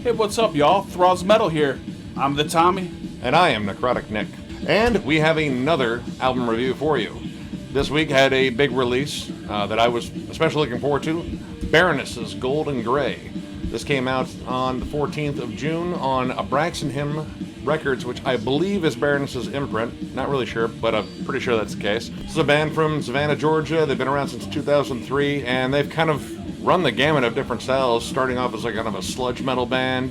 Hey, what's up, y'all? Thralls Metal here. I'm the Tommie. And I am Necrotic Nick. And we have another album review for you. This week had a big release that I was especially looking forward to. Baroness's Gold and Grey. This came out on the 14th of June on Abraxan Hymn Records, which I believe is Baroness's imprint. Not really sure, but I'm pretty sure that's the case. This is a band from Savannah, Georgia. They've been around since 2003, and they've kind of run the gamut of different styles, starting off as like kind of a sludge metal band,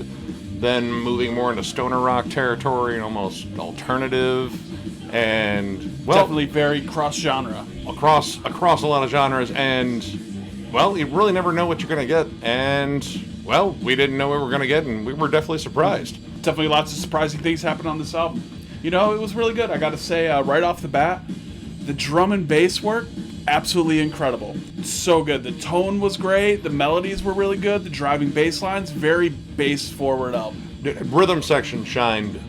then moving more into stoner rock territory and almost alternative, and well, Definitely very cross-genre. across a lot of genres, and well, you really never know what you're going to get, and well, we didn't know what we were going to get, and we were definitely surprised. Definitely lots of surprising things happened on this album. You know, it was really good. I gotta say, right off the bat, the drum and bass work, absolutely incredible. So good. The tone was great, the melodies were really good, the driving bass lines, very bass-forward album. The rhythm section shined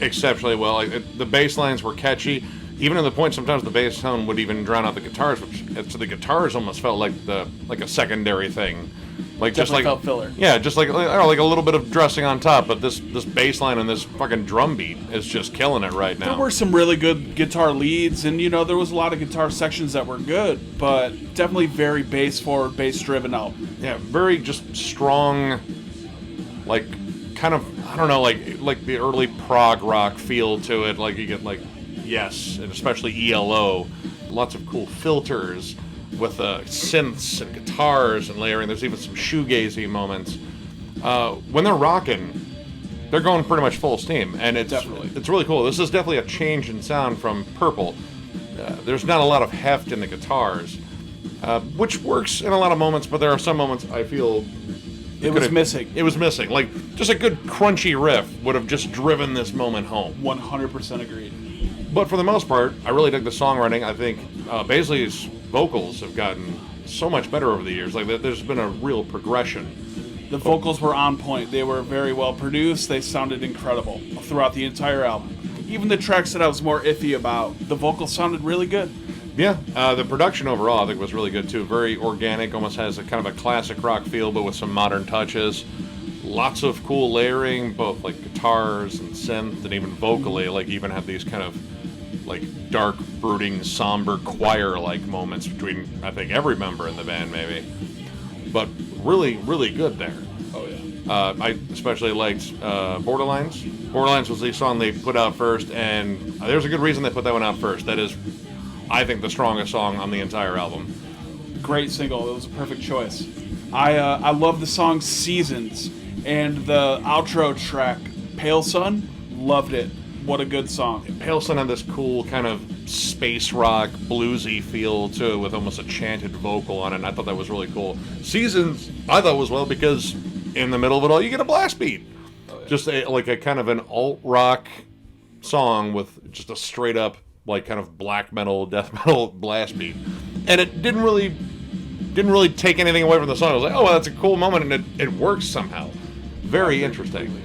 exceptionally well. The bass lines were catchy, even to the point sometimes the bass tone would even drown out the guitars, which to the guitars almost felt like a secondary thing. Like Definitely felt filler. Yeah, just like I don't know, like a little bit of dressing on top, but this bass line and this fucking drum beat is just killing it right now. There were some really good guitar leads, and you know, there was a lot of guitar sections that were good, but definitely very bass-forward, bass-driven album. Yeah, very just strong, like kind of, I don't know, like the early prog rock feel to it. Like you get like Yes, and especially ELO, lots of cool filters with synths and guitars and layering. There's even some shoegazy moments. When they're rocking, they're going pretty much full steam, and it's really cool. This is definitely a change in sound from Purple. There's not a lot of heft in the guitars, which works in a lot of moments, but there are some moments I feel it was missing. It was missing. Like, just a good crunchy riff would have just driven this moment home. 100% agreed. But for the most part, I really dig the songwriting. I think Baisley's vocals have gotten so much better over the years. Like, there's been a real progression. The vocals were on point. They were very well produced. They sounded incredible throughout the entire album. Even the tracks that I was more iffy about, the vocals sounded really good. Yeah, the production overall I think was really good too. Very organic, almost has a kind of a classic rock feel, but with some modern touches. Lots of cool layering, both like guitars and synth, and even vocally. Like, even have these kind of like dark, brooding, somber choir-like moments between, I think, every member in the band, maybe. But really, really good there. Oh yeah. I especially liked Borderlines. Borderlines was the song they put out first, and there's a good reason they put that one out first. That is, I think, the strongest song on the entire album. Great single. It was a perfect choice. I love the song Seasons, and the outro track, Pale Sun, loved it. What a good song. Pale Sun had this cool kind of space rock, bluesy feel to it with almost a chanted vocal on it, and I thought that was really cool. Seasons, I thought was well because in the middle of it all, you get a blast beat. Oh, yeah. Just like a kind of an alt-rock song with just a straight-up, like, kind of black metal, death metal blast beat. And it didn't really take anything away from the song. I was like, oh, well, that's a cool moment, and it works somehow. Very interesting.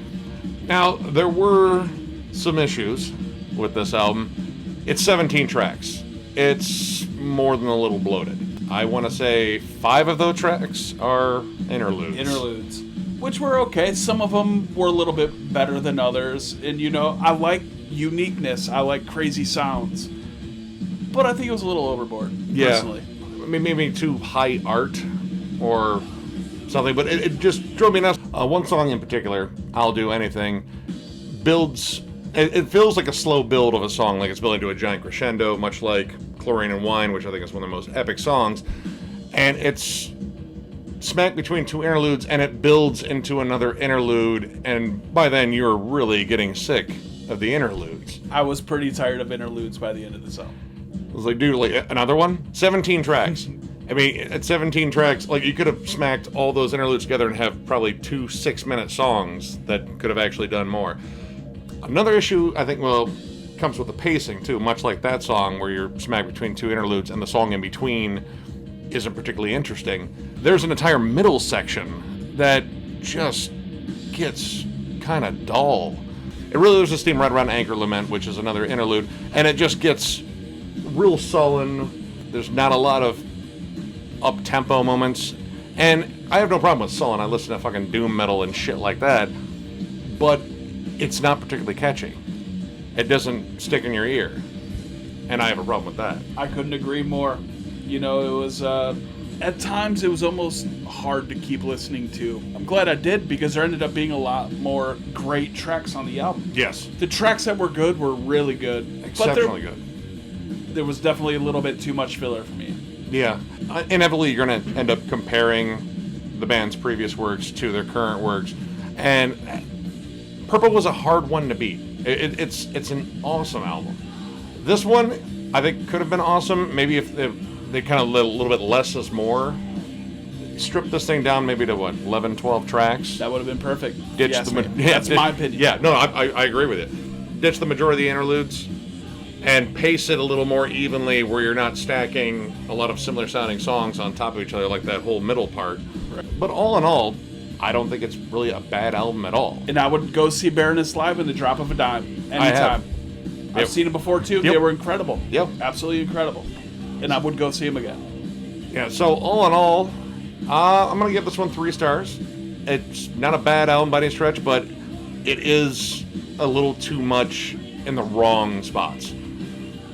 Now, there were some issues with this album. It's 17 tracks. It's more than a little bloated. I want to say 5 of those tracks are interludes. Which were okay. Some of them were a little bit better than others. And, you know, I like uniqueness. I like crazy sounds. But I think it was a little overboard, personally. Maybe too high art or something, but it just drove me nuts. One song in particular, I'll Do Anything, builds... It feels like a slow build of a song, like it's building to a giant crescendo, much like Chlorine and Wine, which I think is one of the most epic songs. And it's smack between 2 interludes, and it builds into another interlude, and by then you're really getting sick of the interludes. I was pretty tired of interludes by the end of the song. I was like, dude, like, another one? 17 tracks. I mean, at 17 tracks, like, you could have smacked all those interludes together and have probably 2 6-minute songs that could have actually done more. Another issue, I think, comes with the pacing, too, much like that song where you're smacked between 2 interludes and the song in between isn't particularly interesting. There's an entire middle section that just gets kind of dull. It really loses steam right around Anchor Lament, which is another interlude, and it just gets real sullen. There's not a lot of up-tempo moments, and I have no problem with sullen. I listen to fucking doom metal and shit like that. but it's not particularly catchy. It doesn't stick in your ear, and I have a problem with that. I couldn't agree more. You know, it was at times it was almost hard to keep listening to. I'm glad I did, because there ended up being a lot more great tracks on the album. Yes, The tracks that were good were really good. exceptionally good. There was definitely a little bit too much filler for me. Yeah, inevitably you're going to end up comparing the band's previous works to their current works, and Purple was a hard one to beat. It's an awesome album. This one, I think, could have been awesome. Maybe if they kind of let a little bit less is more. Strip this thing down maybe to, what, 11, 12 tracks? That would have been perfect. Ditch Yes, the man. That's my opinion. Yeah, no, I agree with it. Ditch the majority of the interludes and pace it a little more evenly, where you're not stacking a lot of similar sounding songs on top of each other like that whole middle part. Right. But all in all, I don't think it's really a bad album at all. And I would go see Baroness live in the drop of a dime anytime. I have. I've Yep. seen them before too. Yep. They were incredible. Yep. Absolutely incredible. And I would go see them again. Yeah, so all in all, I'm going to give this one 3 stars. It's not a bad album by any stretch, but it is a little too much in the wrong spots.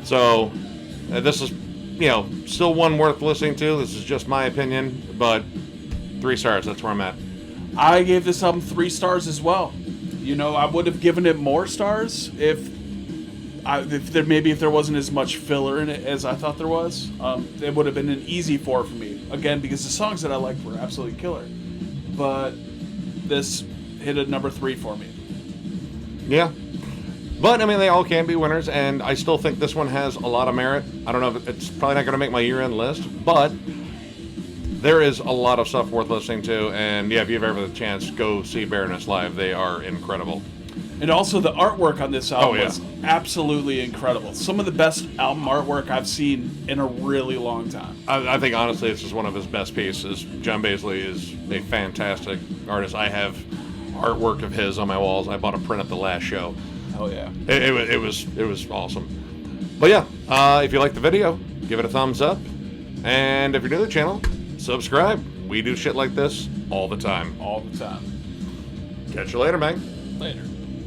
So this is, still one worth listening to. This is just my opinion, but 3 stars, that's where I'm at. I gave this album 3 stars as well. You know, I would have given it more stars if there wasn't as much filler in it as I thought there was. It would have been an easy 4 for me. Again, because the songs that I liked were absolutely killer. But this hit a number 3 for me. Yeah. But, I mean, they all can be winners, and I still think this one has a lot of merit. I don't know if it's probably not going to make my year-end list, but there is a lot of stuff worth listening to, and yeah, if you ever have the chance, go see Baroness live. They are incredible. And also the artwork on this album yeah. was absolutely incredible. Some of the best album artwork I've seen in a really long time. I think, honestly, this is one of his best pieces. John Baisley is a fantastic artist. I have artwork of his on my walls. I bought a print at the last show. Oh yeah. It was awesome. But yeah, if you like the video, give it a thumbs up. And if you're new to the channel, subscribe. We do shit like this all the time. All the time. Catch you later, man. Later.